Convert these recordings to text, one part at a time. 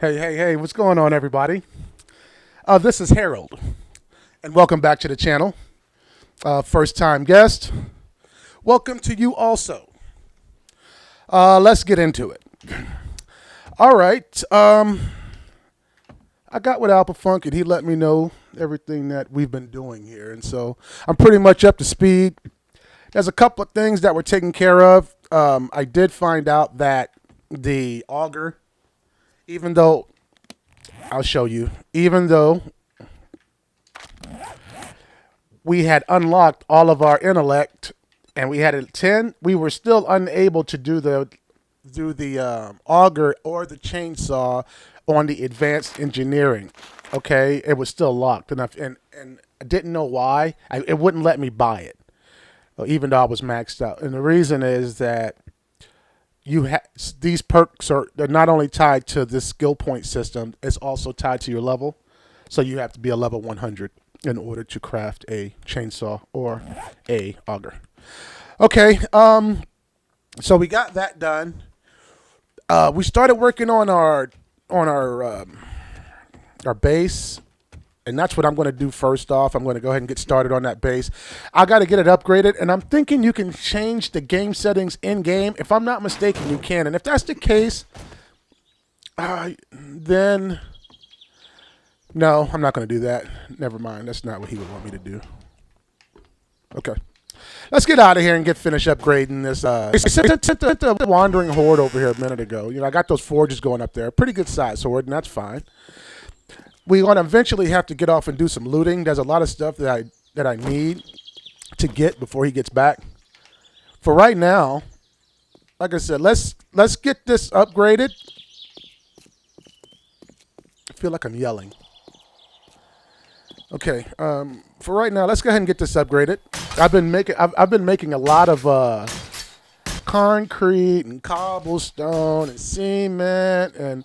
Hey, what's going on, everybody? This is Harold, and welcome back to the channel. First time guest, welcome to you also. Let's get into it. All right. I got with AppleFUNk, and he let me know everything that we've been doing here, and so I'm pretty much up to speed. There's a couple of things that were taken care of. I did find out that the auger, even though I'll show you, even though we had unlocked all of our intellect and we had a 10, we were still unable to do the auger or the chainsaw on the advanced engineering. Okay, it was still locked, and I didn't know why. It wouldn't let me buy it, even though I was maxed out. And the reason is that these perks they're not only tied to this skill point system, it's also tied to your level. So you have to be a level 100 in order to craft a chainsaw or a auger. Okay, so we got that done. We started working on our base, and that's what I'm going to do first off. I'm going to go ahead and get started on that base. I got to get it upgraded, and I'm thinking you can change the game settings in game. If I'm not mistaken, you can. And if that's the case, then no, I'm not going to do that. Never mind. That's not what he would want me to do. Okay. Let's get out of here and get finished upgrading this. I sent the wandering horde over here a minute ago. You know, I got those forges going up there. Pretty good size horde, and that's fine. We're going to eventually have to get off and do some looting. There's a lot of stuff that I need to get before he gets back. For right now, like I said, let's get this upgraded. I feel like I'm yelling. Okay, for right now, let's go ahead and get this upgraded. I've been making a lot of concrete and cobblestone and cement and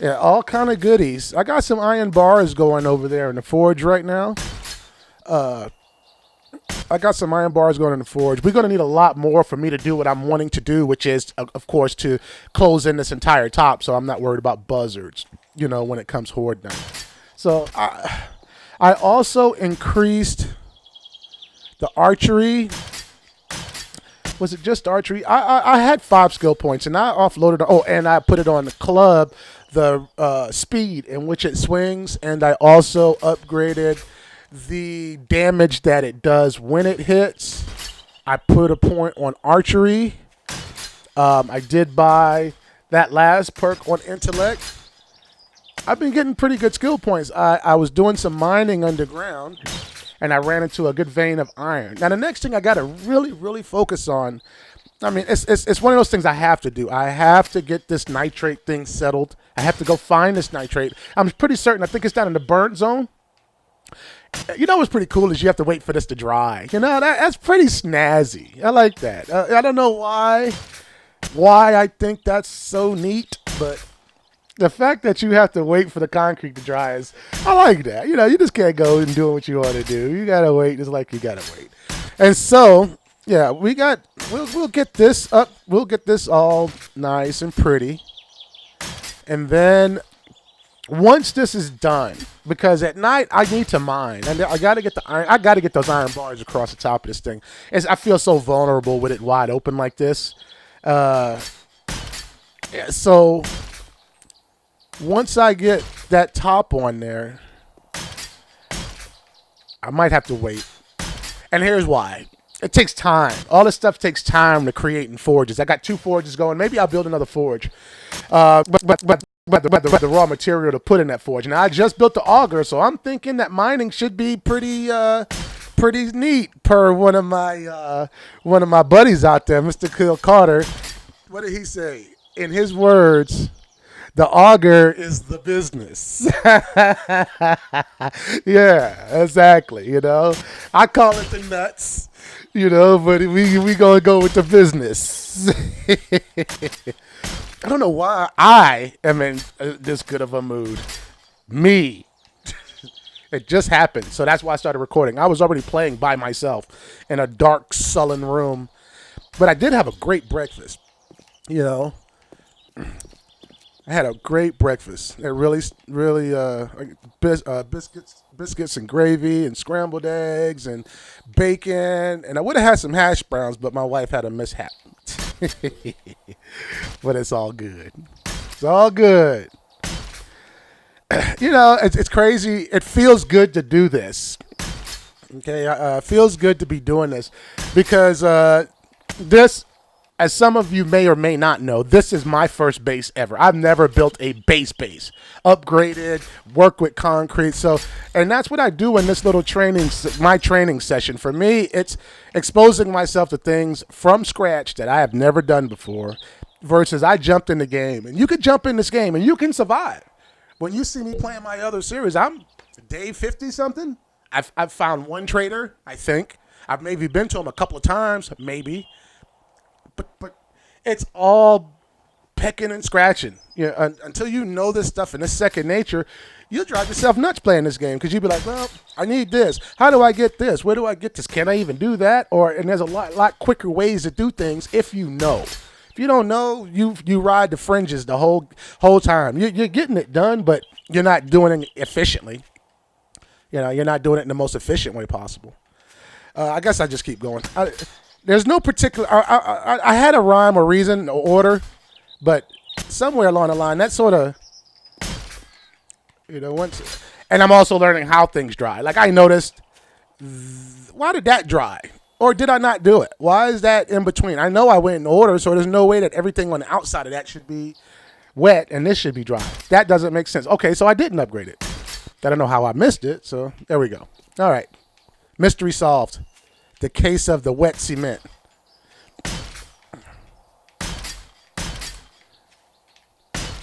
all kind of goodies. I got some iron bars going over there in the forge right now. I got some iron bars going in the forge. We're going to need a lot more for me to do what I'm wanting to do, which is, of course, to close in this entire top, so I'm not worried about buzzards, you know, when it comes horde down. So I also increased the archery. Was it just archery? I had 5 skill points, and I offloaded. Oh, and I put it on the club, the speed in which it swings, and I also upgraded the damage that it does when it hits. I put a point on archery. I did buy that last perk on intellect. I've been getting pretty good skill points. I was doing some mining underground, and I ran into a good vein of iron. Now, the next thing I got to really focus on, I mean, it's one of those things I have to do. I have to get this nitrate thing settled. I have to go find this nitrate. I'm pretty certain. I think it's down in the burnt zone. You know what's pretty cool is you have to wait for this to dry. You know, that's pretty snazzy. I like that. I don't know why I think that's so neat, but the fact that you have to wait for the concrete to dry I like that. You know, you just can't go and do what you want to do. You gotta wait, just like you gotta wait. And so, yeah, we'll get this up. We'll get this all nice and pretty. And then once this is done, because at night I need to mine, and I gotta get the iron. I gotta get those iron bars across the top of this thing. I feel so vulnerable with it wide open like this. Yeah, so once I get that top on there, I might have to wait. And here's why. It takes time. All this stuff takes time to create in forges. I got 2 forges going. Maybe I'll build another forge. But the raw material to put in that forge. Now, I just built the auger, so I'm thinking that mining should be pretty neat per one of my buddies out there, Mr. Kill Carter. What did he say? In his words, the auger is the business. Yeah, exactly. You know, I call it the nuts. You know, but we gonna go with the business. I don't know why I am in this good of a mood. Me. It just happened, so that's why I started recording. I was already playing by myself in a dark, sullen room, but I did have a great breakfast. You know. I had a great breakfast. It really, really biscuits and gravy and scrambled eggs and bacon. And I would have had some hash browns, but my wife had a mishap. But it's all good. It's all good. It's crazy. It feels good to do this. Okay, it feels good to be doing this because this, as some of you may or may not know, this is my first base ever. I've never built a base, upgraded, work with concrete. So, and that's what I do in this little my training session. For me, it's exposing myself to things from scratch that I have never done before versus I jumped in the game. And you could jump in this game and you can survive. When you see me playing my other series, I'm day 50 something. I've found one trader, I think. I've maybe been to him a couple of times, maybe. But it's all pecking and scratching. Until you know this stuff and it's second nature, you'll drive yourself nuts playing this game because you'll be like, well, I need this. How do I get this? Where do I get this? Can I even do that? And there's a lot quicker ways to do things if you know. If you don't know, you ride the fringes the whole time. You're getting it done, but you're not doing it efficiently. You're not doing it in the most efficient way possible. I guess I just keep going. There's no particular. I had a rhyme or reason or order, but somewhere along the line, that sort of, once. And I'm also learning how things dry. Like I noticed, why did that dry? Or did I not do it? Why is that in between? I know I went in order, so there's no way that everything on the outside of that should be wet and this should be dry. That doesn't make sense. Okay, so I didn't upgrade it. I don't know how I missed it, so there we go. All right. Mystery solved. The case of the wet cement.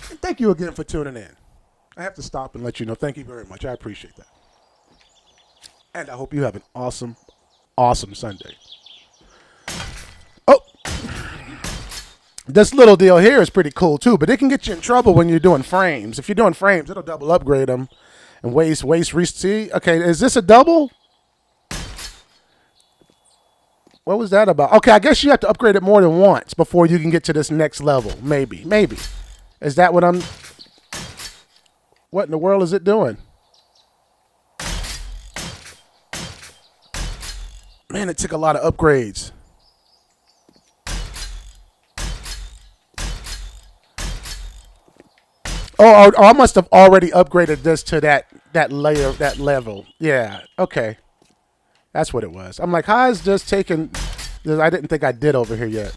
And thank you again for tuning in. I have to stop and let you know. Thank you very much. I appreciate that. And I hope you have an awesome, awesome Sunday. Oh, this little deal here is pretty cool too, but it can get you in trouble when you're doing frames. If you're doing frames, it'll double upgrade them and waste. See, okay, is this a double? What was that about? Okay, I guess you have to upgrade it more than once before you can get to this next level. Maybe. Is that what what in the world is it doing? Man, it took a lot of upgrades. Oh, I must have already upgraded this to that layer, that level. Yeah, okay. That's what it was. I'm like, how is this taking... I didn't think I did over here yet.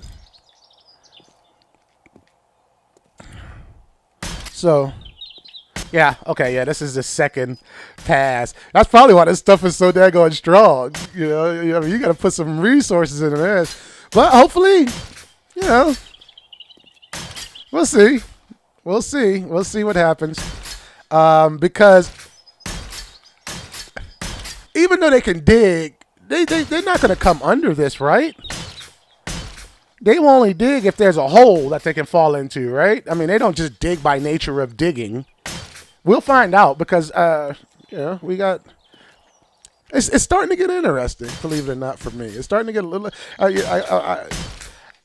So, yeah, okay, yeah, this is the second pass. That's probably why this stuff is so daggone strong. You got to put some resources into this. But hopefully, we'll see. We'll see what happens. Because even though they can dig, they're not going to come under this, right? They will only dig if there's a hole that they can fall into, right? I mean, they don't just dig by nature of digging. We'll find out because, we got... It's starting to get interesting, believe it or not, for me. It's starting to get a little...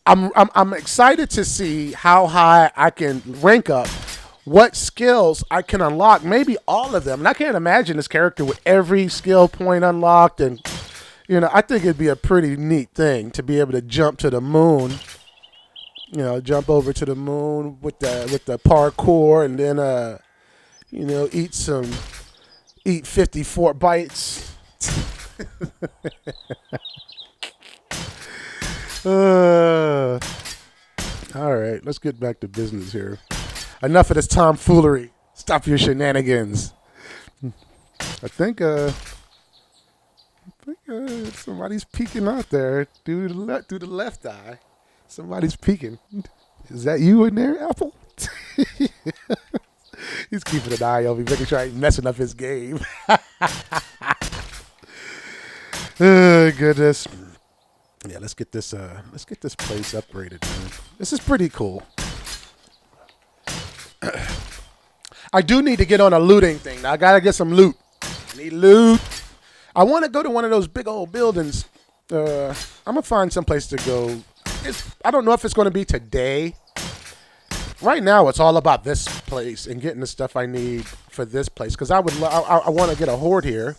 I'm excited to see how high I can rank up, what skills I can unlock, maybe all of them. And I can't imagine this character with every skill point unlocked. And, I think it'd be a pretty neat thing to be able to jump to the moon, jump over to the moon with the parkour and then, eat 54 bites. All right, let's get back to business here. Enough of this tomfoolery. Stop your shenanigans. I think somebody's peeking out there through the left eye. Somebody's peeking. Is that you in there, Apple? He's keeping an eye on me, making sure I ain't messing up his game. Oh, goodness. Yeah, let's get this place upgraded, man. This is pretty cool. I do need to get on a looting thing. Now, I gotta get some loot. I need loot. I want to go to one of those big old buildings. I'm gonna find some place to go. I don't know if it's gonna be today. right now it's all about this place and getting the stuff I need for this place because I want to get a horde here.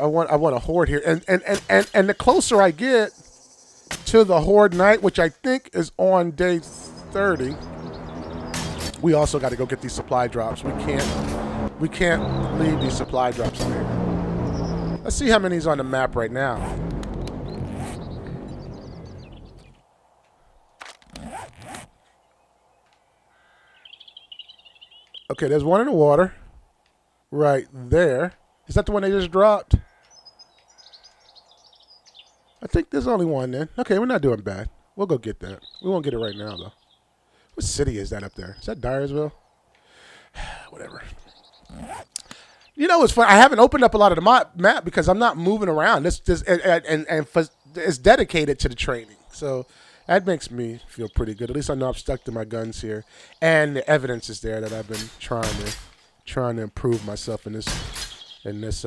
I want a horde here, and the closer I get to the horde night, which I think is on day 30, we also got to go get these supply drops. We can't leave these supply drops in here. Let's see how many's on the map right now. Okay, there's one in the water. Right there. Is that the one they just dropped? I think there's only one then. Okay, we're not doing bad. We'll go get that. We won't get it right now, though. What city is that up there? Is that Dyersville? Whatever. You know, it's fun. I haven't opened up a lot of the map because I'm not moving around. It's dedicated to the training. So that makes me feel pretty good. At least I know I've stuck to my guns here. And the evidence is there that I've been trying to improve myself in this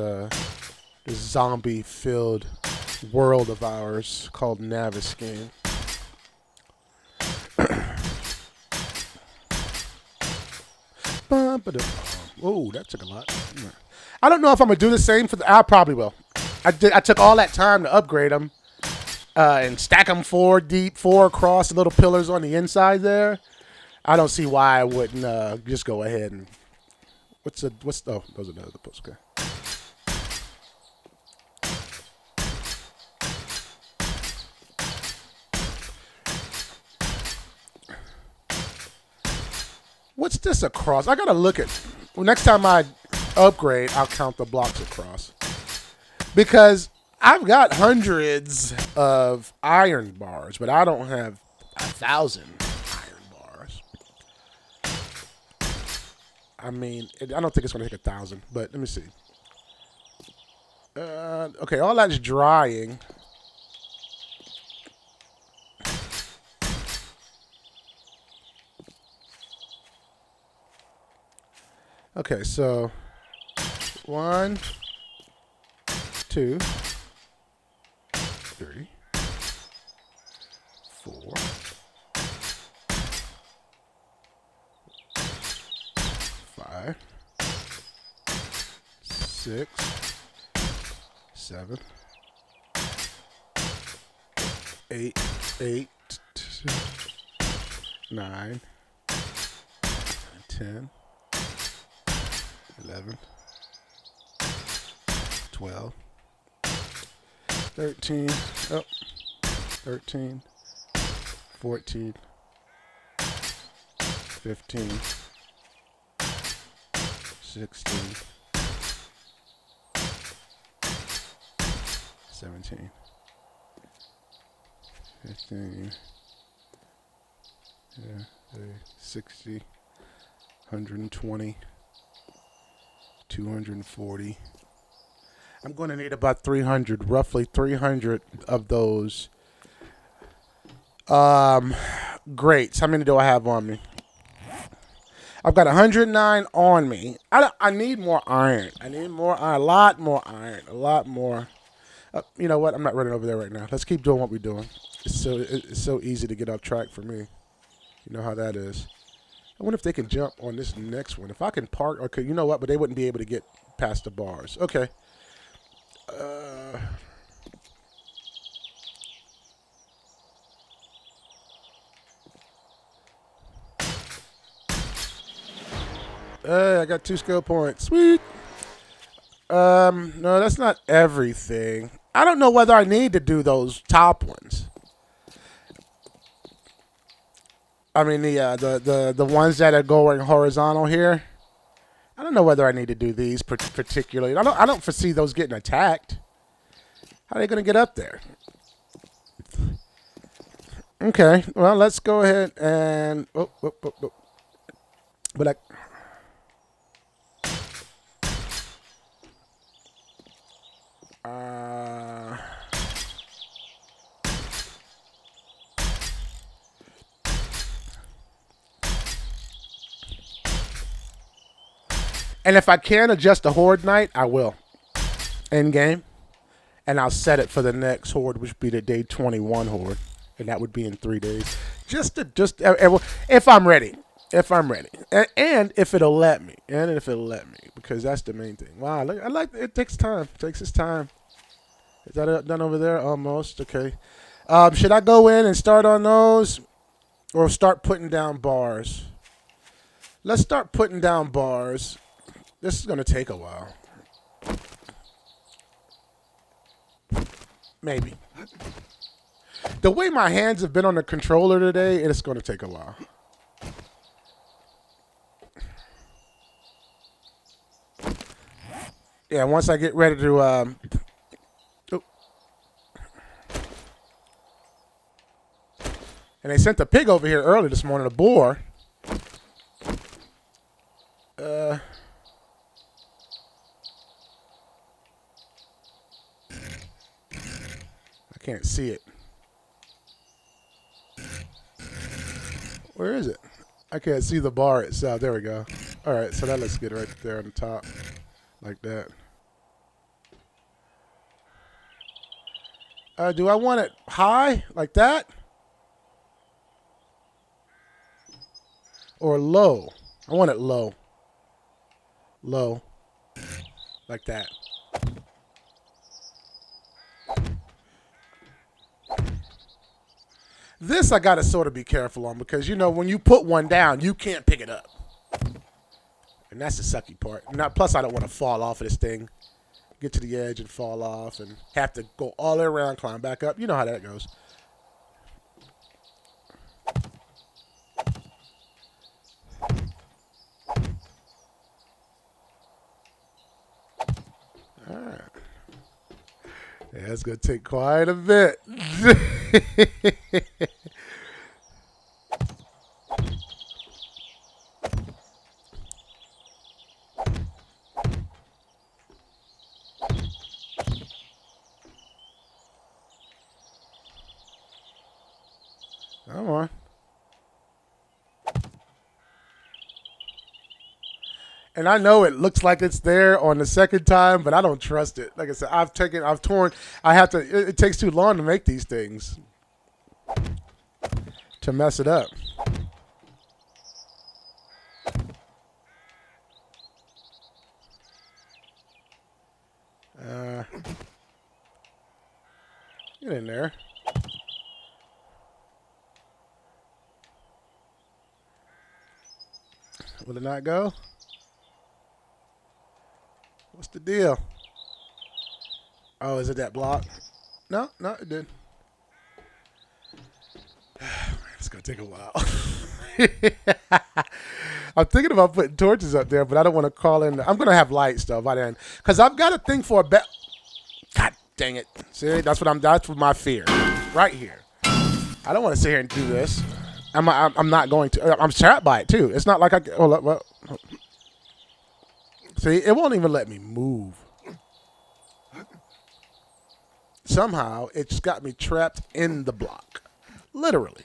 zombie-filled world of ours called Naviscan. Oh, that took a lot. I don't know if I'm gonna do the same for the. I probably will. I took all that time to upgrade them and stack them 4 deep, 4 across, the little pillars on the inside there. I don't see why I wouldn't just go ahead and. What's oh, those are the other posts. Okay. What's this across? I gotta look at. Well, next time I upgrade, I'll count the blocks across. Because I've got hundreds of iron bars, but I don't have 1,000 iron bars. I mean, I don't think it's gonna take 1,000, but let me see. Okay, all that's drying. Okay, so 1, 2, 3, 4, 5, 6, 7, 8, 9, 10. 11, 12, 13, 13, 14, 15, 16, 17, 15, 60, 120, 240. I'm going to need about 300, roughly 300 of those grates. How many do I have on me? I've got 109 on me. I need more iron. I need more iron, a lot more iron, a lot more. You know what? I'm not running over there right now. Let's keep doing what we're doing. It's so easy to get off track for me. You know how that is. I wonder if they can jump on this next one. If I can park, okay, you know what? But they wouldn't be able to get past the bars. Okay. I got 2 skill points. Sweet. No, that's not everything. I don't know whether I need to do those top ones. I mean the ones that are going horizontal here. I don't know whether I need to do these particularly. I don't foresee those getting attacked. How are they going to get up there? Okay, well let's go ahead and but and if I can adjust the horde night, I will. In game. And I'll set it for the next horde, which would be the day 21 horde. And that would be in 3 days. just if I'm ready. If I'm ready, and if it'll let me, because that's the main thing. Wow, look, I like it. Takes time. It takes its time. Is that done over there? Almost. Okay. Should I go in and start on those, or start putting down bars? Let's start putting down bars. This is gonna take a while. Maybe. The way my hands have been on the controller today, it's gonna take a while. Yeah, once I get ready to oh. And they sent the pig over here early this morning, a boar. I can't see it. Where is it? I can't see the bar itself. There we go. All right, so that looks good right there on the top, like that. Do I want it high, like that? Or low? I want it low. Low. Like that. This I gotta sort of be careful on because you know when you put one down, you can't pick it up, and that's the sucky part. Now, plus I don't want to fall off of this thing, get to the edge and fall off, and have to go all the way around, climb back up. You know how that goes. All right. Yeah, it's gonna take quite a bit. Come on. And I know it looks like it's there on the second time, but I don't trust it. Like I said, I've torn. I have to. It takes too long to make these things to mess it up. Get in there. Will it not go? What's the deal? Oh, is it that block? No, it did. It's gonna take a while. I'm thinking about putting torches up there, but I don't want to call in. I'm gonna have lights though by then, cause I've got a thing for a bet. God dang it! See, that's what my fear, right here. I don't want to sit here and do this. I'm not going to. I'm trapped by it too. It's not like I. Oh, well. See, it won't even let me move. Somehow, it's got me trapped in the block. Literally.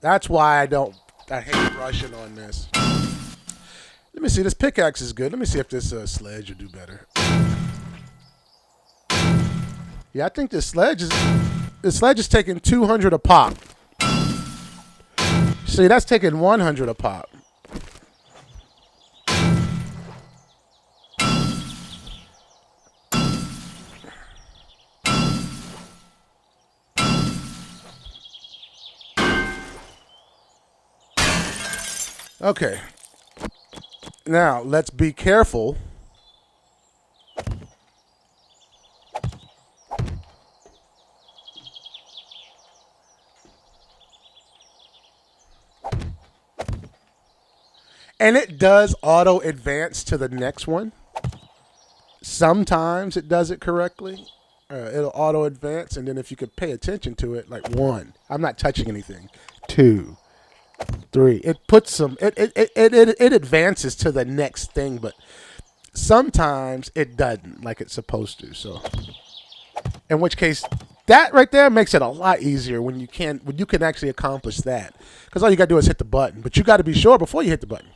That's why I hate rushing on this. Let me see. This pickaxe is good. Let me see if this sledge will do better. Yeah, I think this sledge is taking 200 a pop. See, that's taking 100 a pop. Okay. Now, let's be careful. And it does auto advance to the next one. Sometimes it does it correctly. It'll auto advance, and then if you could pay attention to it, like 1. I'm not touching anything. 2. 3. It puts some. It advances to the next thing, but sometimes it doesn't, like it's supposed to. So, in which case, that right there makes it a lot easier when you can actually accomplish that, because all you gotta do is hit the button. But you got to be sure before you hit the button.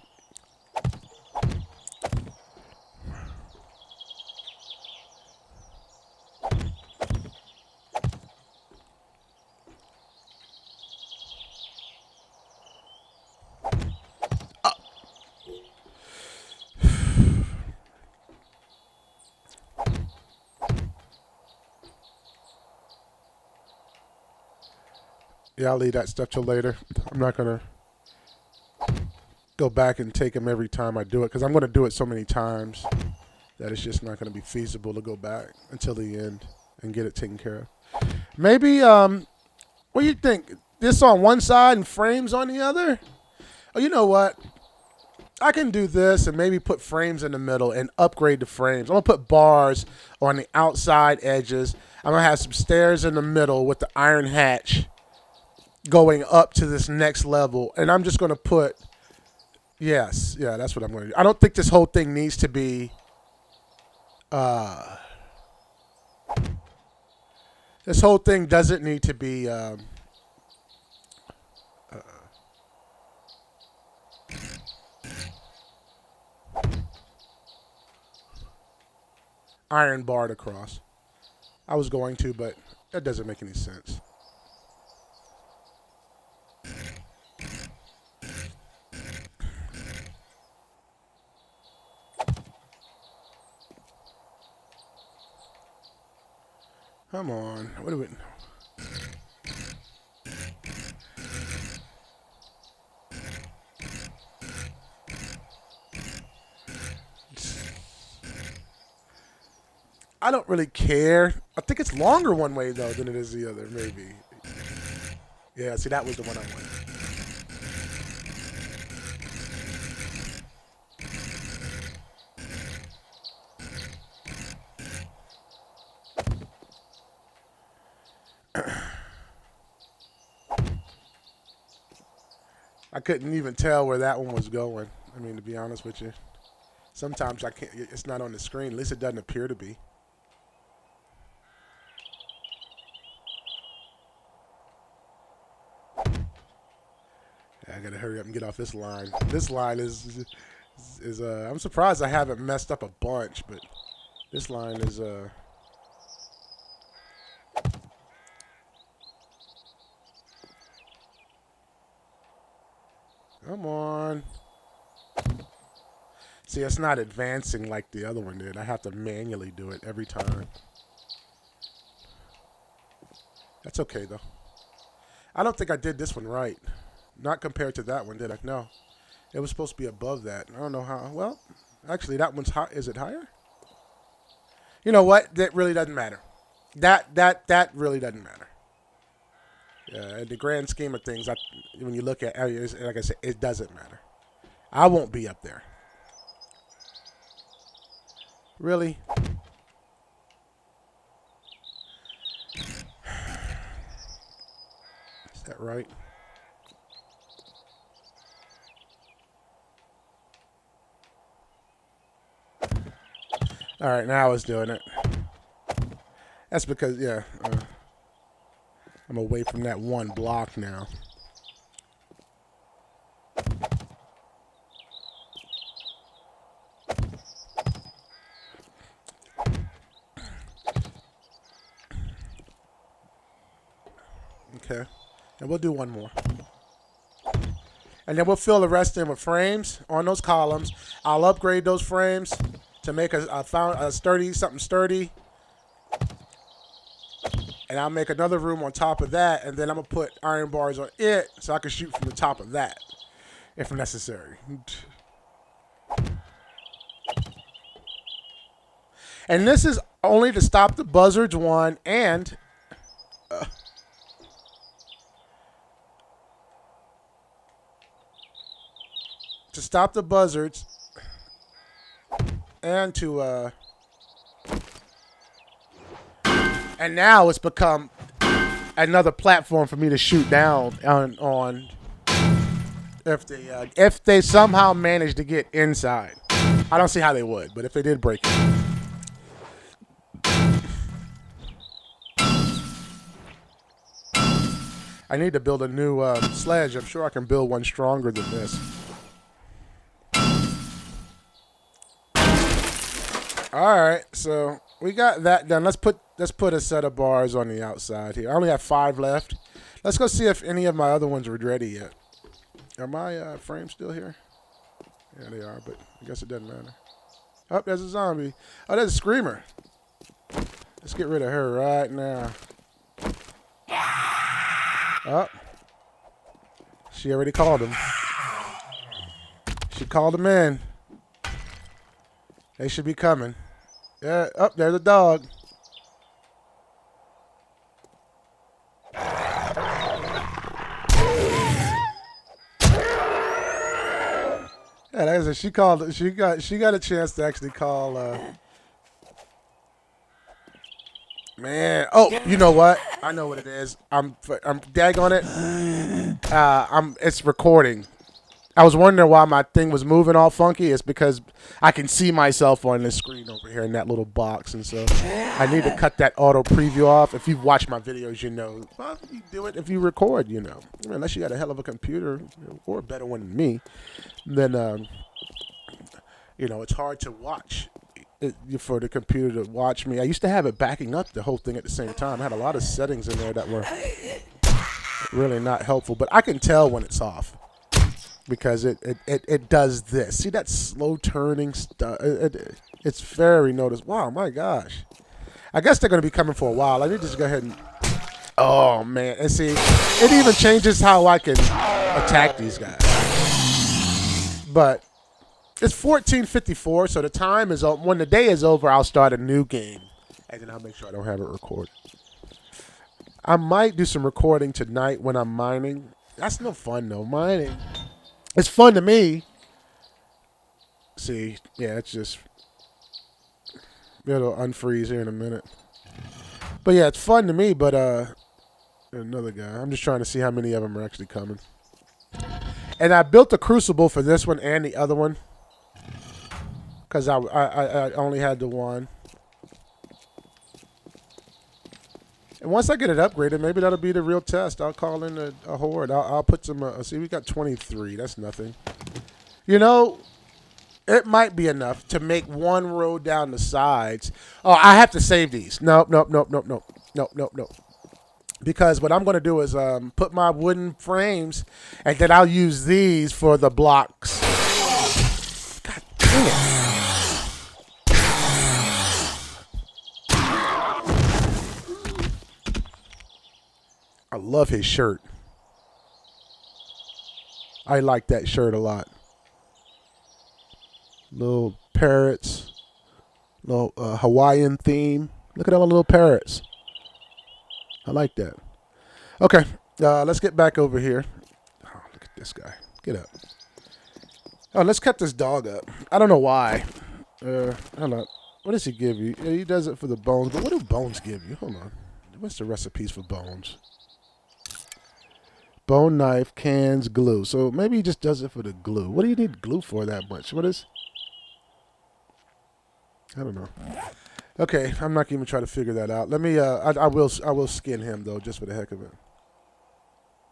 Yeah, I'll leave that stuff till later. I'm not going to go back and take them every time I do it because I'm going to do it so many times that it's just not going to be feasible to go back until the end and get it taken care of. Maybe, what do you think? This on one side and frames on the other? Oh, you know what? I can do this and maybe put frames in the middle and upgrade the frames. I'm going to put bars on the outside edges. I'm going to have some stairs in the middle with the iron hatch going up to this next level. And I'm just going to put, yes, yeah, that's what I'm going to do. I don't think this whole thing needs to be, this whole thing doesn't need to be, iron barred across. I was going to, but that doesn't make any sense. Come on. What do we... I don't really care. I think it's longer one way, though, than it is the other, maybe. Yeah, see, that was the one I wanted. I couldn't even tell where that one was going. I mean, to be honest with you. Sometimes I can't, it's not on the screen. At least it doesn't appear to be. I gotta hurry up and get off this line. This line is I'm surprised I haven't messed up a bunch, but this line is come on. See, it's not advancing like the other one did. I have to manually do it every time. That's okay, though. I don't think I did this one right. Not compared to that one, did I? No. It was supposed to be above that. I don't know how. Well, actually, that one's high. Is it higher? You know what? That really doesn't matter. That really doesn't matter. In the grand scheme of things, when you look at areas, like I said, it doesn't matter. I won't be up there. Really? Is that right? All right, now I was doing it. That's because, yeah, I'm away from that one block now. Okay, and we'll do one more. And then we'll fill the rest in with frames on those columns. I'll upgrade those frames to make a sturdy, something sturdy. And I'll make another room on top of that, and then I'm going to put iron bars on it so I can shoot from the top of that, if necessary. And this is only to stop the buzzards, one, and... to stop the buzzards, and to... And now it's become another platform for me to shoot down on if they somehow manage to get inside. I don't see how they would, but if they did break it. I need to build a new sledge. I'm sure I can build one stronger than this. All right, so we got that done. Let's put a set of bars on the outside here. I only have 5 left. Let's go see if any of my other ones are ready yet. Are my frames still here? Yeah, they are, but I guess it doesn't matter. Oh, there's a zombie. Oh, there's a screamer. Let's get rid of her right now. Oh, She already called him. She called him in. They should be coming. Yeah, up there's the dog. Yeah, that's it. She called. She got a chance to actually call. Man, oh, you know what? I know what it is. I'm daggone it. It's recording. I was wondering why my thing was moving all funky. It's because I can see myself on the screen over here in that little box, and so I need to cut that auto preview off. If you've watched my videos, you know. Well, you do it if you record, you know. Unless you got a hell of a computer or a better one than me, then you know it's hard to watch. For the computer to watch me. I used to have it backing up the whole thing at the same time. I had a lot of settings in there that were really not helpful, but I can tell when it's off because it does this. See that slow turning stuff? It's very noticeable. Wow, my gosh. I guess they're going to be coming for a while. Let me just go ahead and... Oh, man. And see, it even changes how I can attack these guys. But... It's 14:54, so the time is when the day is over. I'll start a new game, and then I'll make sure I don't have it recorded. I might do some recording tonight when I'm mining. That's no fun though. Mining, it's fun to me. See, yeah, it's just it'll unfreeze here in a minute. But yeah, it's fun to me. But another guy. I'm just trying to see how many of them are actually coming. And I built a crucible for this one and the other one. Because I only had the one. And once I get it upgraded, maybe that'll be the real test. I'll call in a horde. I'll put some... see, we got 23. That's nothing. You know, it might be enough to make one row down the sides. Oh, I have to save these. Nope. Because what I'm going to do is put my wooden frames, and then I'll use these for the blocks. God dang it. I love his shirt. I like that shirt a lot. Little parrots. Little Hawaiian theme. Look at all the little parrots. I like that. Okay. Let's get back over here. Oh, look at this guy. Get up. Oh, let's cut this dog up. I don't know why. Hold on. What does he give you? Yeah, he does it for the bones. But what do bones give you? Hold on. What's the recipes for bones? Bone knife, cans, glue. So maybe he just does it for the glue. What do you need glue for that much? What is... I don't know. Okay, I'm not even trying to figure that out. Let me, I will skin him, though, just for the heck of it.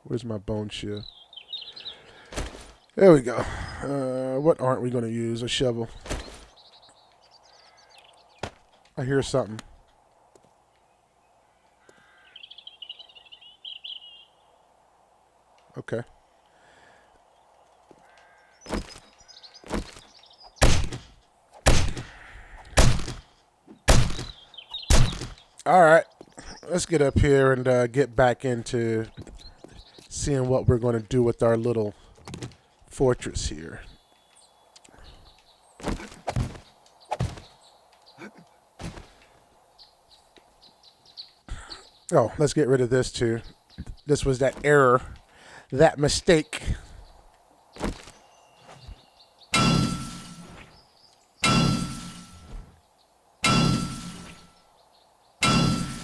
Where's my bone shear? There we go. What aren't we going to use? A shovel. I hear something. Okay. All right. Let's get up here and get back into seeing what we're going to do with our little fortress here. Oh, let's get rid of this too. This was that error. That mistake.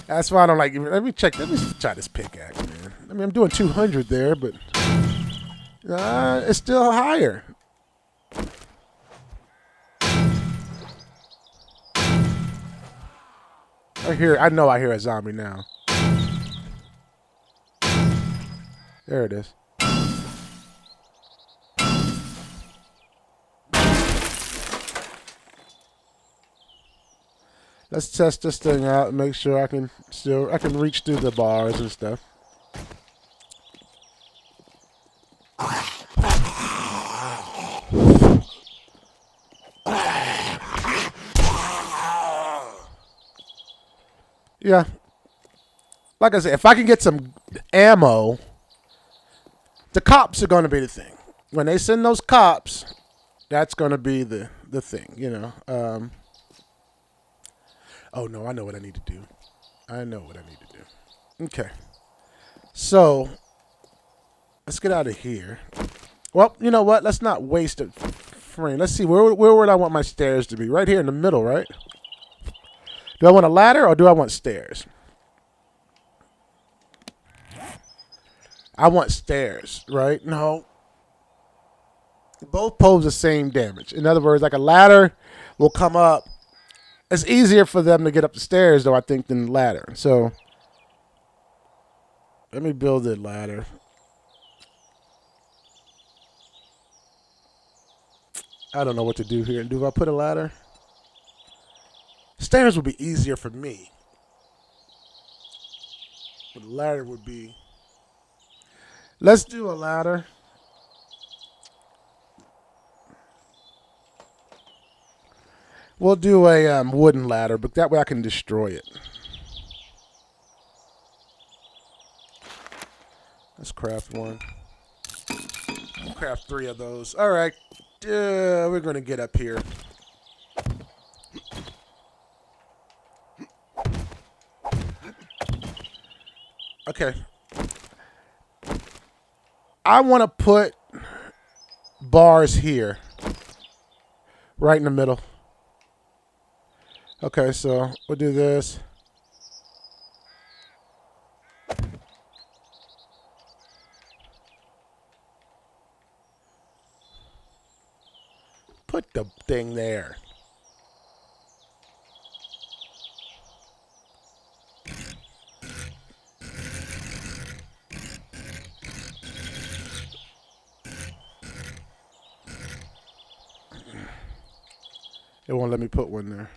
That's why I don't like. Let me check. Let me try this pickaxe, man. I mean, I'm doing 200 there, but it's still higher. I know I hear a zombie now. There it is. Let's test this thing out and make sure I can reach through the bars and stuff. Yeah. Like I said, if I can get some ammo The cops are going to be the thing. When they send those cops, that's going to be the thing, you know. Oh, no, I know what I need to do. I know what I need to do. Okay. So, let's get out of here. Well, you know what? Let's not waste a frame. Let's see. Where would I want my stairs to be? Right here in the middle, right? Do I want a ladder or do I want stairs? I want stairs, right? No. Both pose the same damage. In other words, like a ladder will come up. It's easier for them to get up the stairs, though, I think, than the ladder. So, let me build a ladder. I don't know what to do here. Do I put a ladder? Stairs would be easier for me. But the ladder would be... Let's do a ladder. We'll do a wooden ladder, but that way I can destroy it. Let's craft one. We'll craft 3 of those. All right. We're going to get up here. Okay. I want to put bars here. Right in the middle. Okay, so we'll do this. Put the thing there. It won't let me put one there.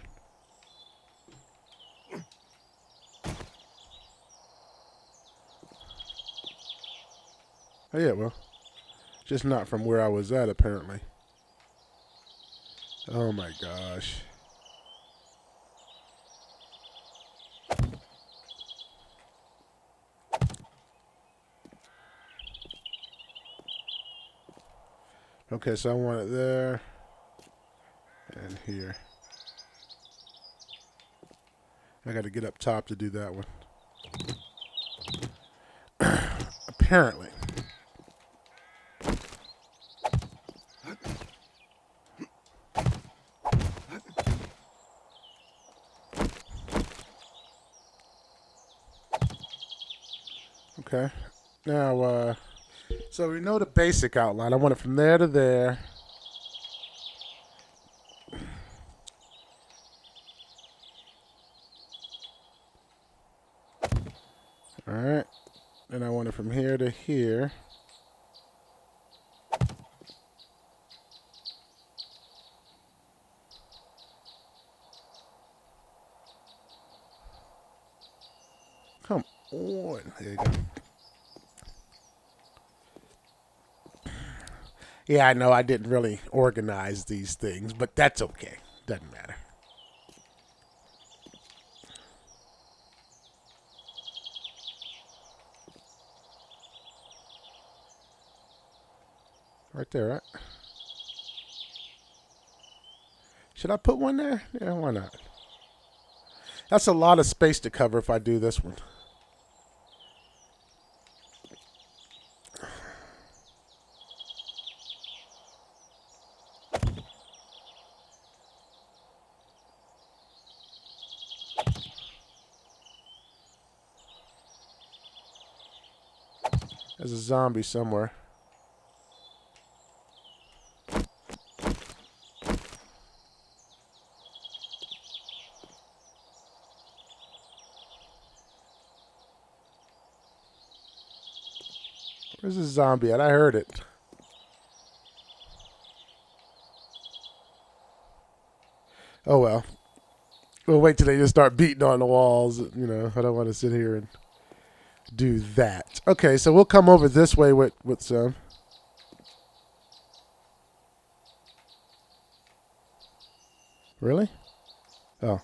Oh, yeah, well, just not from where I was at, apparently. Oh, my gosh. Okay, so I want it there and here. I got to get up top to do that one. Apparently. Okay. Now, so we know the basic outline. I want it from there to there. All right. And I want it from here to here. Come on. There you go. Yeah, I know I didn't really organize these things, but that's okay. Doesn't matter. Right there, right? Should I put one there? Yeah, why not? That's a lot of space to cover if I do this one. There's a zombie somewhere. Where's the zombie at? I heard it. Oh well. We'll wait till they just start beating on the walls. You know, I don't want to sit here and do that. Okay, so we'll come over this way with some. Really? Oh.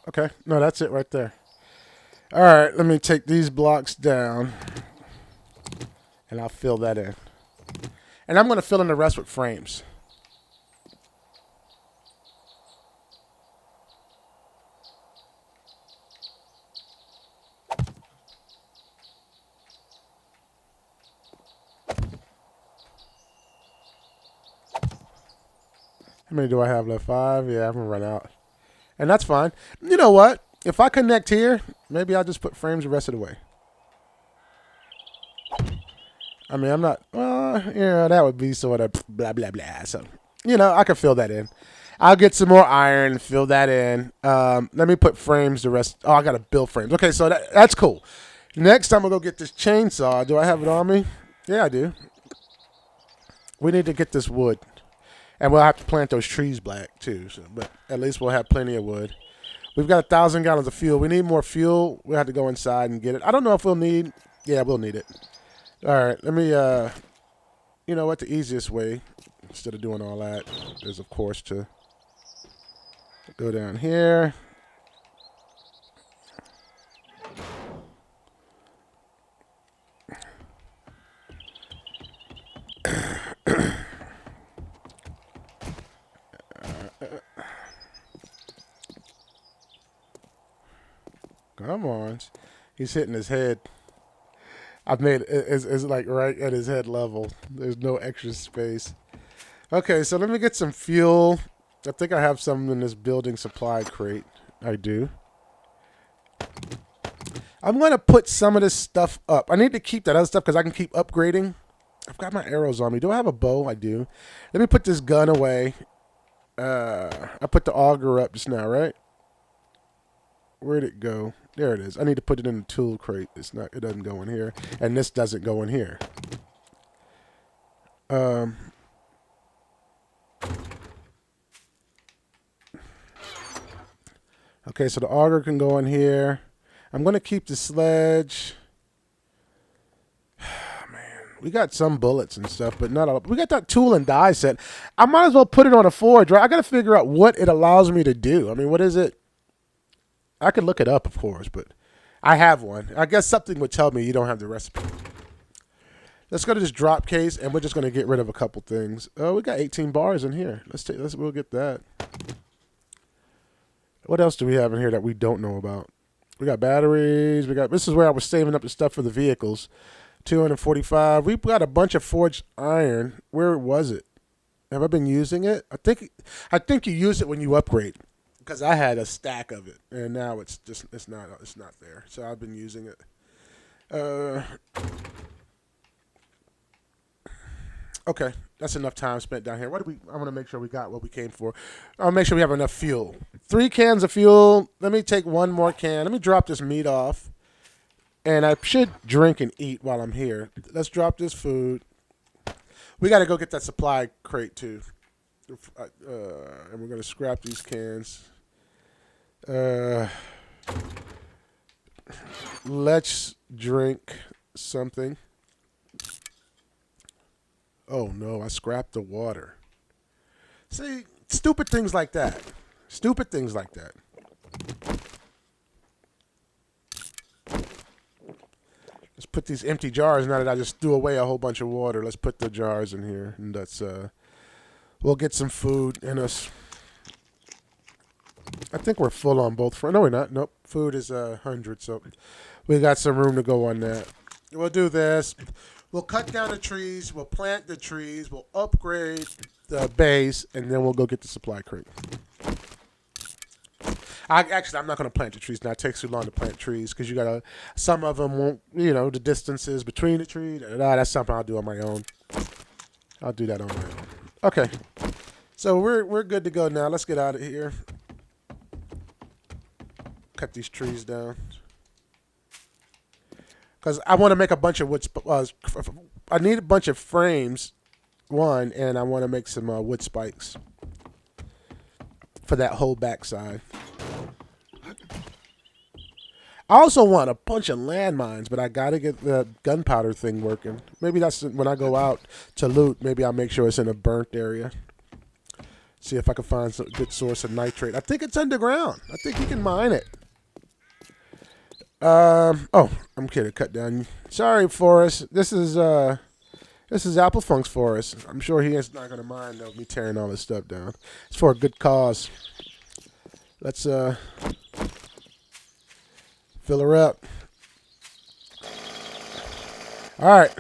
Okay. No, that's it right there. All right. Let me take these blocks down, and I'll fill that in. And I'm going to fill in the rest with frames. How many do I have left? 5? Yeah, I'm going to run out. And that's fine. You know what? If I connect here, maybe I'll just put frames the rest of the way. I mean, I'm not, yeah, that would be sort of blah, blah, blah. So, I can fill that in. I'll get some more iron and fill that in. Let me put frames the rest. Oh, I got to build frames. Okay, so that's cool. Next, I'm going to go get this chainsaw. Do I have it on me? Yeah, I do. We need to get this wood. And we'll have to plant those trees black, too. So, but at least we'll have plenty of wood. We've got 1,000 gallons of fuel. We need more fuel. We'll have to go inside and get it. I don't know if we'll need... Yeah, we'll need it. All right, let me... you know what? The easiest way, instead of doing all that, is, of course, to go down here. Come on. He's hitting his head. I've made it's like right at his head level. There's no extra space. Okay, so let me get some fuel. I think I have some in this building supply crate. I do. I'm going to put some of this stuff up. I need to keep that other stuff because I can keep upgrading. I've got my arrows on me. Do I have a bow? I do. Let me put this gun away. I put the auger up just now, right? Where'd it go? There it is. I need to put it in the tool crate. It doesn't go in here. And this doesn't go in here. Okay, so the auger can go in here. I'm going to keep the sledge. Man, we got some bullets and stuff, but not all. We got that tool and die set. I might as well put it on a forge, right? I got to figure out what it allows me to do. I mean, what is it? I could look it up, of course, but I have one. I guess something would tell me you don't have the recipe. Let's go to this drop case, and we're just going to get rid of a couple things. Oh, we got 18 bars in here. We'll get that. What else do we have in here that we don't know about? We got batteries. This is where I was saving up the stuff for the vehicles. 245. We've got a bunch of forged iron. Where was it? Have I been using it? I think you use it when you upgrade. Because I had a stack of it, and now it's not there. So I've been using it. Okay, that's enough time spent down here. I want to make sure we got what we came for. I'll make sure we have enough fuel. 3 cans of fuel. Let me take 1 more can. Let me drop this meat off, and I should drink and eat while I'm here. Let's drop this food. We got to go get that supply crate too, and we're gonna scrap these cans. Let's drink something. Oh no, I scrapped the water. See, stupid things like that. Stupid things like that. Let's put these empty jars now that I just threw away a whole bunch of water. Let's put the jars in here, and we'll get some food in us. I think we're full on both. No, we're not. Nope. Food is 100, so we got some room to go on that. We'll do this. We'll cut down the trees. We'll plant the trees. We'll upgrade the base, and then we'll go get the supply crate. I'm not going to plant the trees now. It takes too long to plant trees because some of them won't, the distances between the trees. That's something I'll do on my own. I'll do that on my own. Okay. So we're good to go now. Let's get out of here. Cut these trees down. Because I want to make a bunch of wood. I need a bunch of frames, one, and I want to make some wood spikes for that whole backside. I also want a bunch of landmines, but I got to get the gunpowder thing working. Maybe that's when I go out to loot. Maybe I'll make sure it's in a burnt area. See if I can find some good source of nitrate. I think it's underground. I think you can mine it. Oh, I'm kidding. Cut down. Sorry, Forrest. This is AppleFUNk's Forrest. I'm sure he is not gonna mind me tearing all this stuff down. It's for a good cause. Let's fill her up. All right.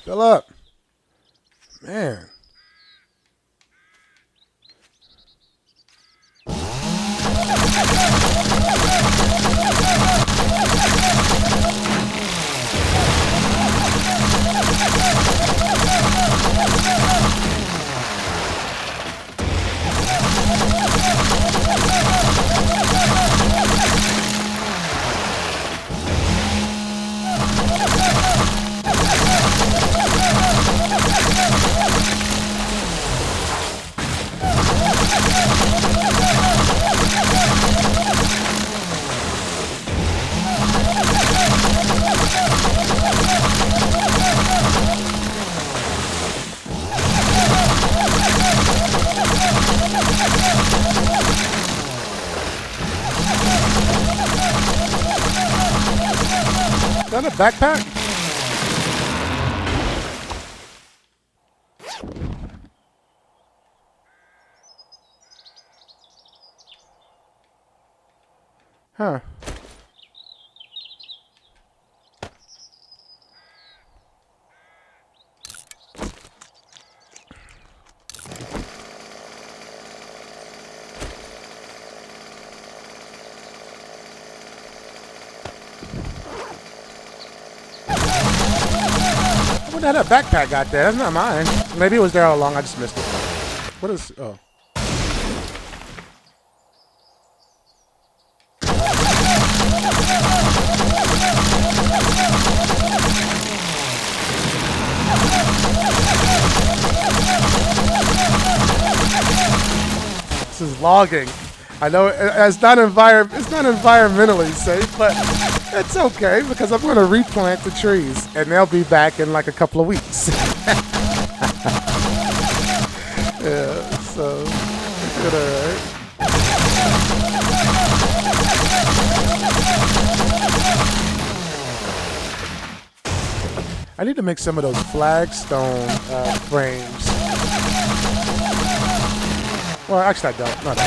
Fill up. Man. Is that a backpack? Huh. What the hell that backpack got there? That's not mine. Maybe it was there all along. I just missed it. What is... Oh. This is logging. I know it's not environmentally safe, but it's okay because I'm going to replant the trees and they'll be back in like a couple of weeks. Yeah, so it's good, alright. I need to make some of those flagstone frames. Well, actually, I don't. Not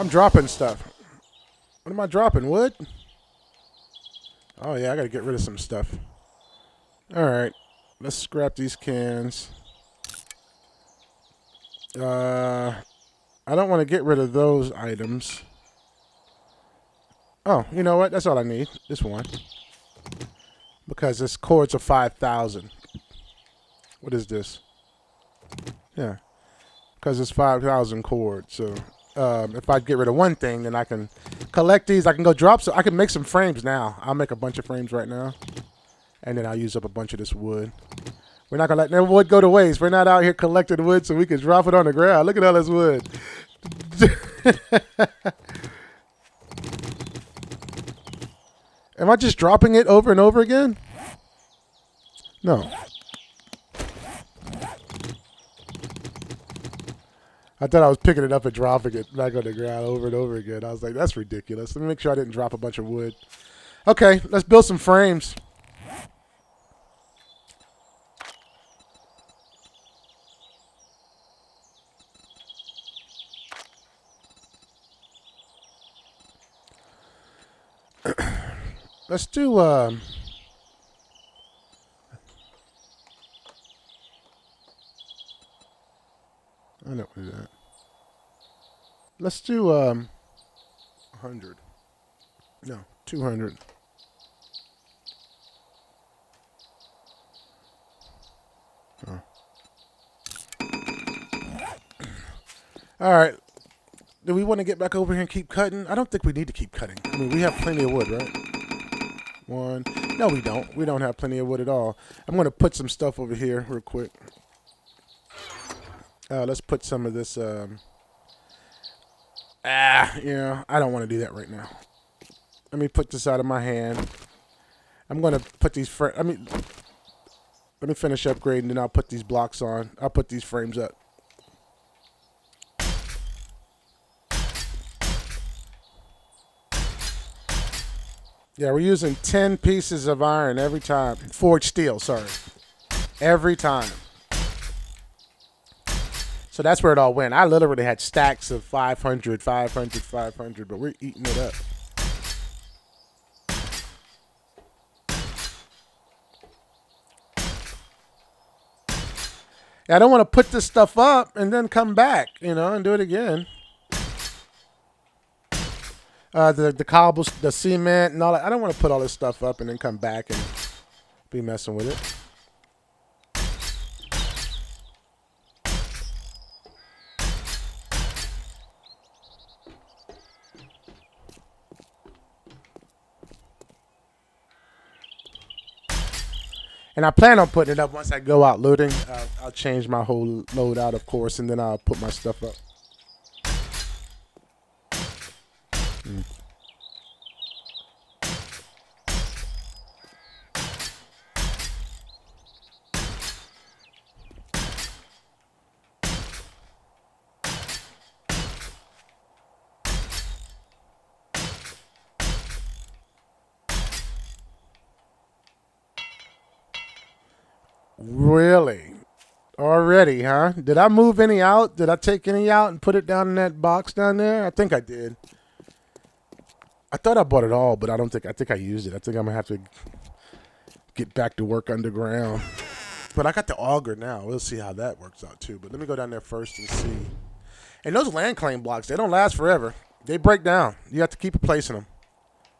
I'm dropping stuff. What am I dropping? Wood? Oh yeah, I gotta get rid of some stuff. Alright. Let's scrap these cans. I don't want to get rid of those items. Oh, you know what? That's all I need. This one. Because this cords are 5,000. What is this? Yeah. Because it's 5,000 cords, so... if I get rid of one thing, then I can collect these. I can go drop some. I can make some frames now. I'll make a bunch of frames right now. And then I'll use up a bunch of this wood. We're not going to let no wood go to waste. We're not out here collecting wood so we can drop it on the ground. Look at all this wood. Am I just dropping it over and over again? No. I thought I was picking it up and dropping it back on the ground over and over again. I was like, that's ridiculous. Let me make sure I didn't drop a bunch of wood. Okay, let's build some frames. Let's do I don't do that. Let's do 100. No, 200. Oh. All right. Do we want to get back over here and keep cutting? I don't think we need to keep cutting. I mean, we have plenty of wood, right? One. No, we don't. We don't have plenty of wood at all. I'm going to put some stuff over here real quick. Let's put some of this. Yeah, I don't want to do that right now. Let me put this out of my hand. I'm going to put these. Let me finish upgrading, and I'll put these blocks on. I'll put these frames up. Yeah, we're using 10 pieces of iron every time. Forged steel, sorry. Every time. So that's where it all went. I literally had stacks of 500, 500, 500, but we're eating it up. Yeah, I don't want to put this stuff up and then come back, and do it again. The cobbles, the cement, and all that. I don't want to put all this stuff up and then come back and be messing with it. And I plan on putting it up once I go out looting. I'll change my whole load out, of course, and then I'll put my stuff up. Really? Already, huh? Did I move any out? Did I take any out and put it down in that box down there? I think I did. I thought I bought it all, but I think I used it. I think I'm going to have to get back to work underground. But I got the auger now. We'll see how that works out too. But let me go down there first and see. And those land claim blocks, they don't last forever. They break down. You have to keep replacing them.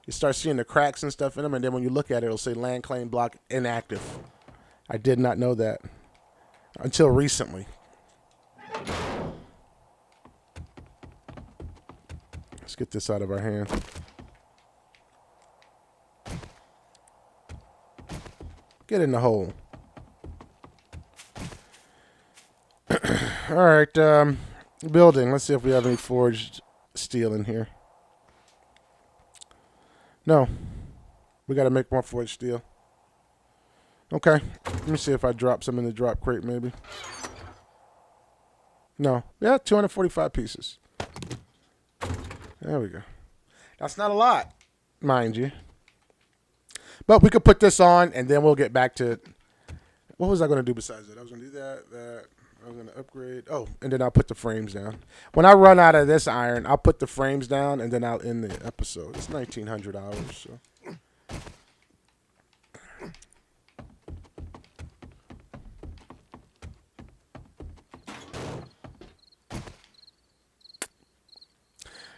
You start seeing the cracks and stuff in them, and then when you look at it, it'll say land claim block inactive. I did not know that until recently. Let's get this out of our hand. Get in the hole. All right, building. Let's see if we have any forged steel in here. No. We got to make more forged steel. Okay. Let me see if I drop some in the drop crate, maybe. No. Yeah, 245 pieces. There we go. That's not a lot, mind you. But we could put this on, and then we'll get back to it. What was I going to do besides that? I was going to do that. I was going to upgrade. Oh, and then I'll put the frames down. When I run out of this iron, I'll put the frames down, and then I'll end the episode. It's 1,900 hours, so.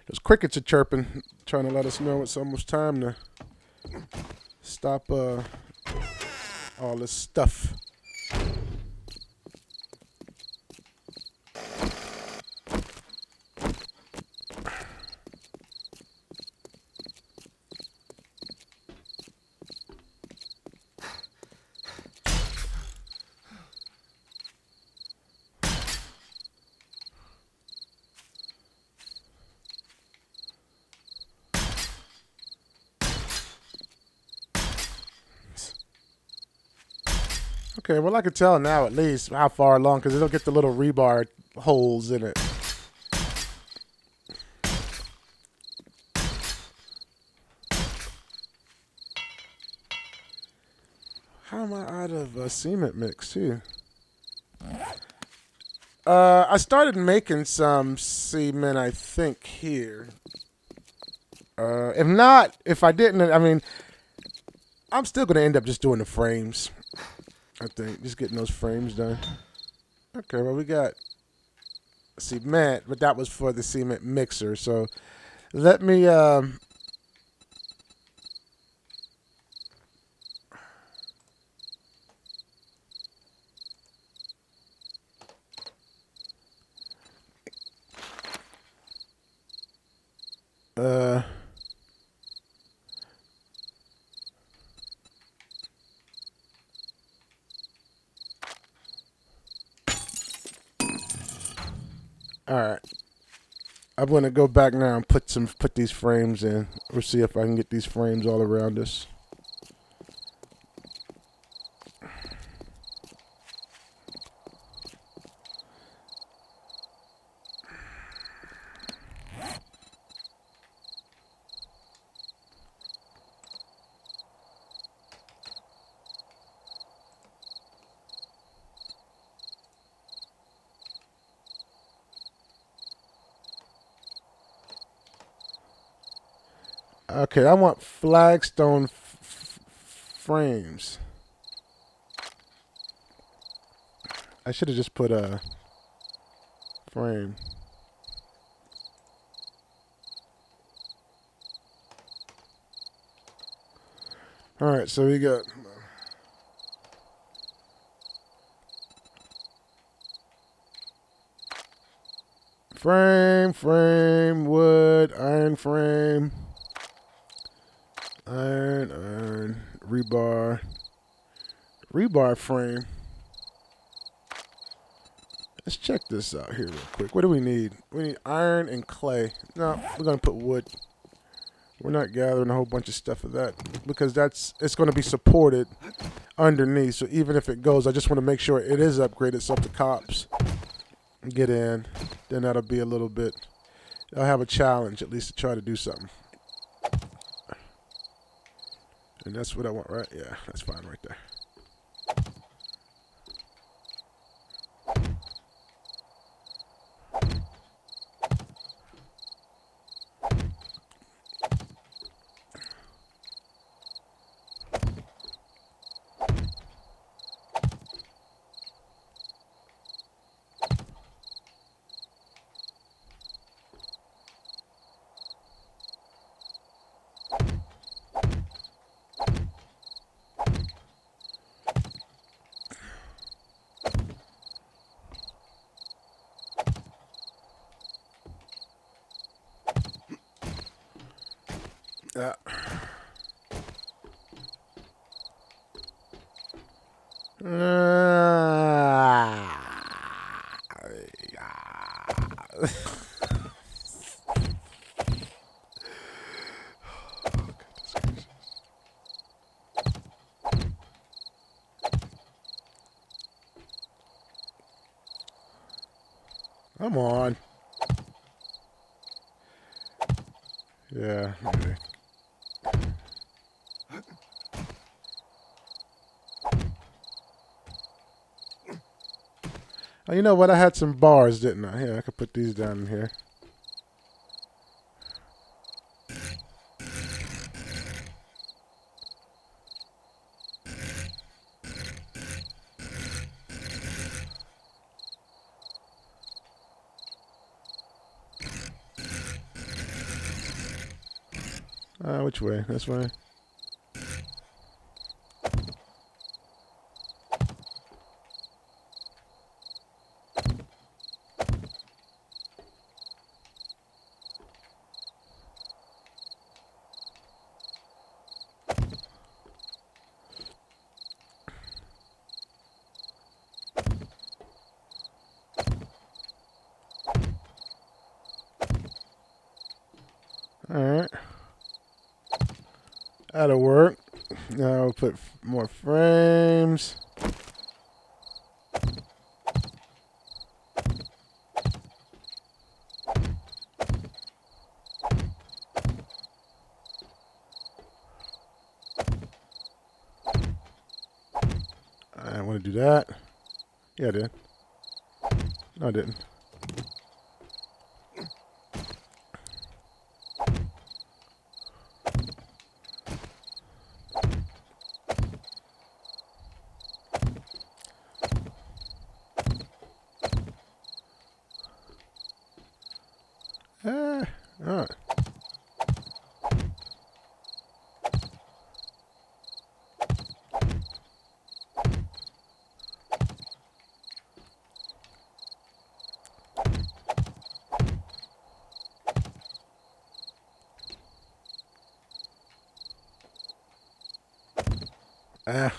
Those crickets are chirping, trying to let us know it's almost time to stop all this stuff. Okay, well, I can tell now at least how far along, because it'll get the little rebar holes in it. How am I out of cement mix, too? I started making some cement, I think, here. If not, if I didn't, I mean, I'm still gonna end up just doing the frames. I think just getting those frames done. Okay, well we got cement, but that was for the cement mixer. So let me uh all right. I'm gonna go back now and put these frames in. We'll see if I can get these frames all around us. Okay, I want flagstone frames. I should have just put a frame. All right, so we got frame, wood, iron frame, iron, rebar frame. Let's check this out here real quick. What do we need? We need iron and clay. No, we're gonna put wood. We're not gathering a whole bunch of stuff of that because it's going to be supported underneath. So even if it goes, I just want to make sure it is upgraded so if the cops get in, then that'll be a little bit. I'll have a challenge at least to try to do something. And that's what I want, right? Yeah, that's fine right there. Yeah. Come on. Yeah. Okay. Oh, you know what? I had some bars, didn't I? Here, I could put these down in here. Which way? This way? Alright. That'll work. Now we'll put more frames. I want to do that. Yeah, I did. No, I didn't. All right. Ah.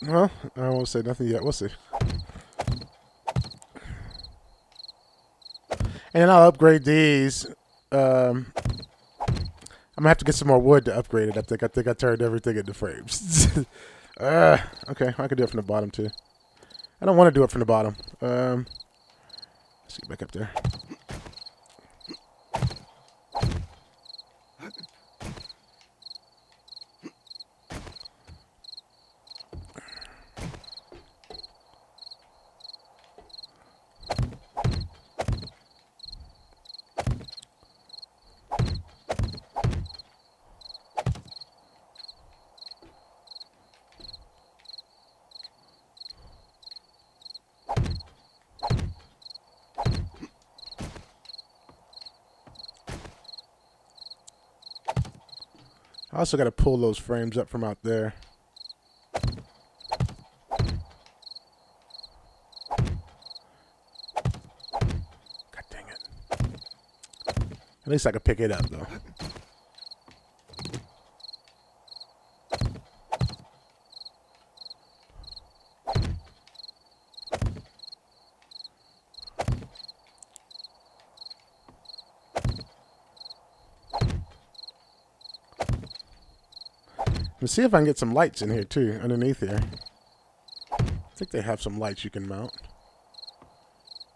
Well, I won't say nothing yet. We'll see. And I'll upgrade these. I'm gonna have to get some more wood to upgrade it. I think I turned everything into frames. Okay, I can do it from the bottom too. I don't want to do it from the bottom. Let's get back up there. I also got to pull those frames up from out there. God dang it. At least I can pick it up, though. Let's see if I can get some lights in here, too, underneath here. I think they have some lights you can mount.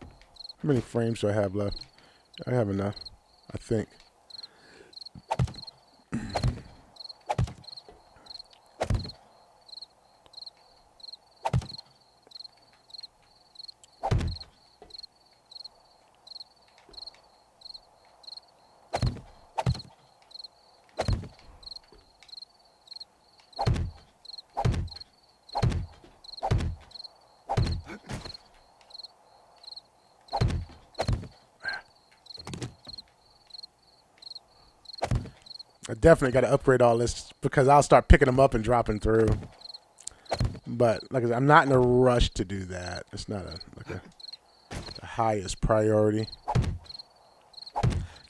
How many frames do I have left? I have enough, I think. I definitely got to upgrade all this because I'll start picking them up and dropping through. But like I said, I'm not in a rush to do that. It's not the highest priority.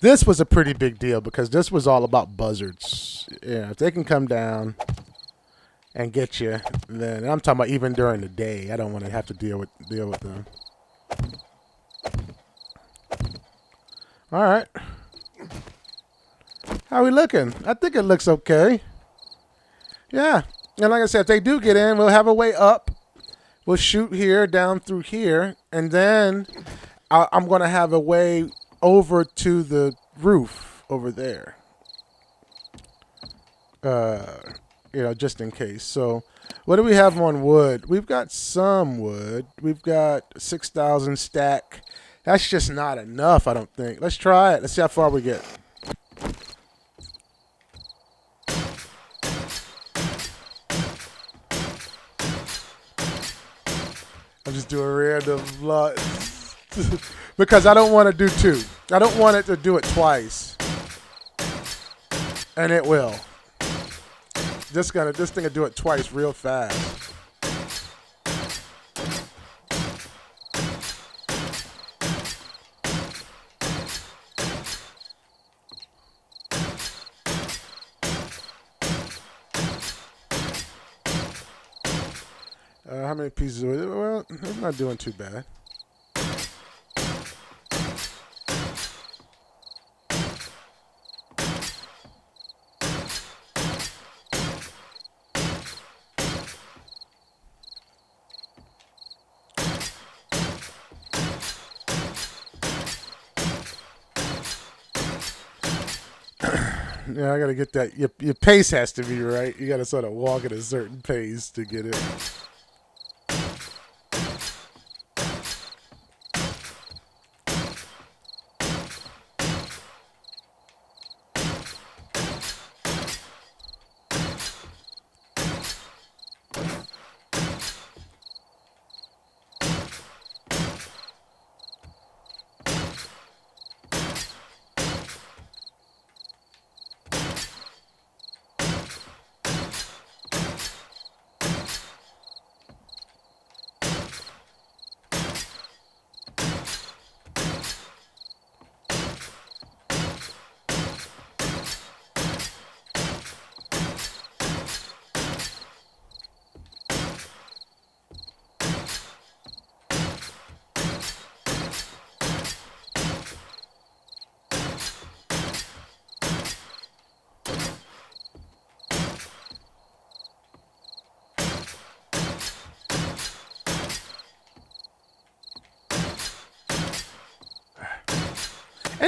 This was a pretty big deal because this was all about buzzards. Yeah, if they can come down and get you, then I'm talking about even during the day. I don't want to have to deal with them. All right. How are we looking? I think it looks okay. Yeah. And like I said, if they do get in, we'll have a way up. We'll shoot here, down through here. And then I'm going to have a way over to the roof over there. Just in case. So what do we have on wood? We've got some wood. We've got 6,000 stack. That's just not enough, I don't think. Let's try it. Let's see how far we get. I'll just do a random lot because I don't want to do two. I don't want it to do it twice. And it will. This thing will do it twice real fast. How many pieces? Well, it's not doing too bad. Yeah, I gotta get that. Your pace has to be right. You gotta sort of walk at a certain pace to get it.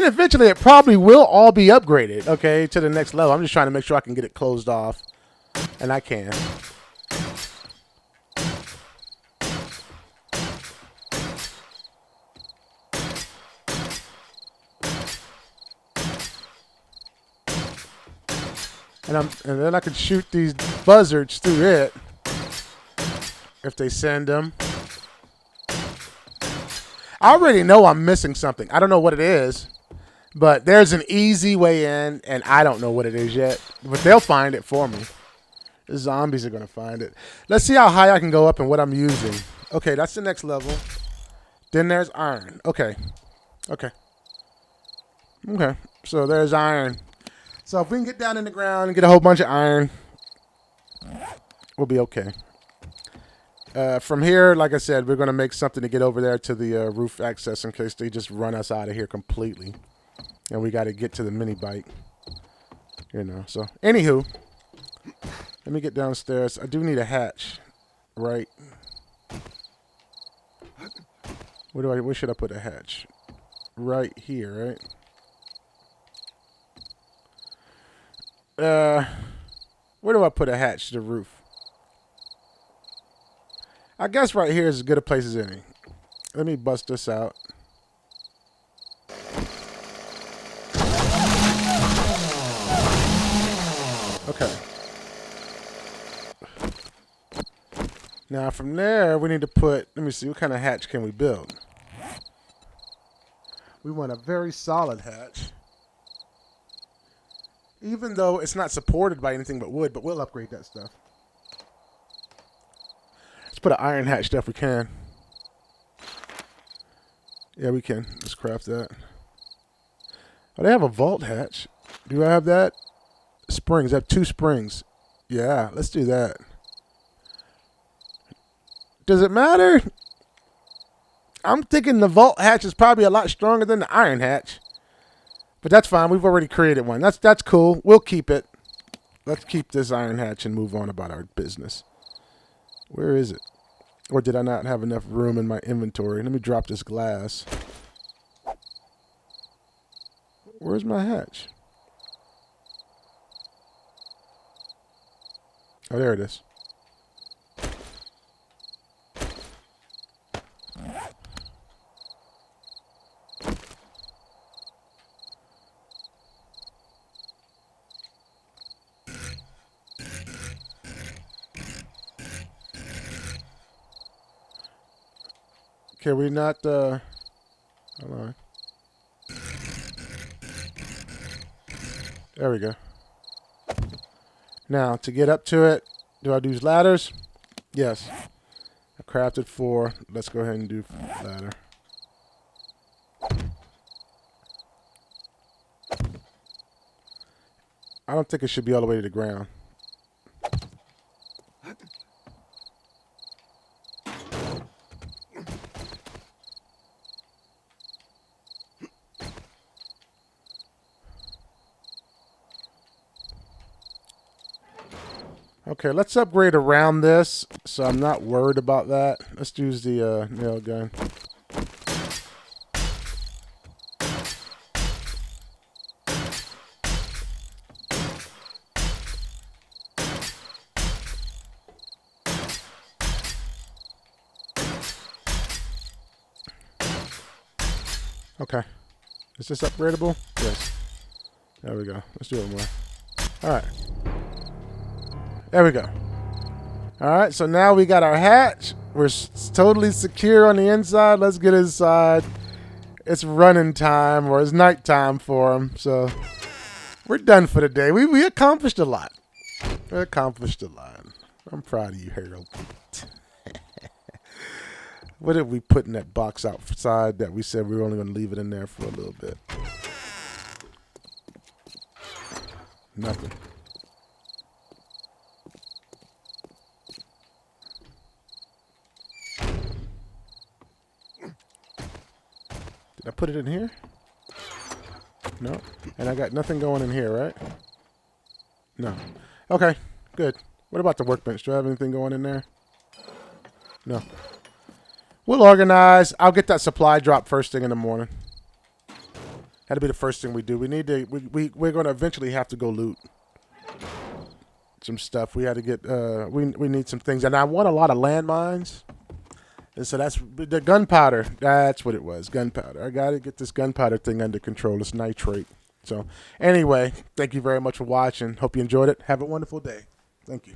And eventually it probably will all be upgraded, okay, to the next level. I'm just trying to make sure I can get it closed off. And I can. And then I can shoot these buzzards through it if they send them. I already know I'm missing something. I don't know what it is, but there's an easy way in, and I don't know what it is yet. But they'll find it for me. The zombies are going to find it. Let's see how high I can go up and what I'm using. Okay, that's the next level. Then there's iron. Okay. Okay. Okay. So there's iron. So if we can get down in the ground and get a whole bunch of iron, we'll be okay. From here, like I said, we're going to make something to get over there to the roof access in case they just run us out of here completely. And we got to get to the mini bike. You know, so anywho, let me get downstairs. I do need a hatch, right? Where should I put a hatch? Right here, right? Where do I put a hatch to the roof? I guess right here is as good a place as any. Let me bust this out. Okay. Now from there, we need to put, let me see, what kind of hatch can we build? We want a very solid hatch. Even though it's not supported by anything but wood, but we'll upgrade that stuff. Let's put an iron hatch there if we can. Yeah, we can. Let's craft that. Oh, they have a vault hatch. Do I have that? Springs. I have 2 springs. Yeah, let's do that. Does it matter? I'm thinking the vault hatch is probably a lot stronger than the iron hatch. But that's fine. We've already created one. That's cool. We'll keep it. Let's keep this iron hatch and move on about our business. Where is it? Or did I not have enough room in my inventory? Let me drop this glass. Where's my hatch? Oh, there it is. Can we not, hold on. There we go. Now, to get up to it, do I use ladders? Yes. I crafted 4. Let's go ahead and do ladder. I don't think it should be all the way to the ground. Okay, let's upgrade around this, so I'm not worried about that. Let's use the nail gun. Okay. Is this upgradable? Yes. There we go. Let's do it more. Alright. There we go. Alright, so now we got our hatch. We're totally secure on the inside. Let's get inside. It's running time, or it's night time for them. So we're done for the day. We accomplished a lot. We accomplished a lot. I'm proud of you, Harold. What did we put in that box outside that we said we were only going to leave it in there for a little bit? Nothing. Did I put it in here? No. And I got nothing going in here, right? No. Okay, good. What about the workbench? Do I have anything going in there? No. We'll organize. I'll get that supply drop first thing in the morning. That'll be the first thing we do. We need to. We're going to eventually have to go loot some stuff. We had to get. We need some things, and I want a lot of landmines. And so that's the gunpowder. That's what it was. Gunpowder. I got to get this gunpowder thing under control. It's nitrate. So anyway, thank you very much for watching. Hope you enjoyed it. Have a wonderful day. Thank you.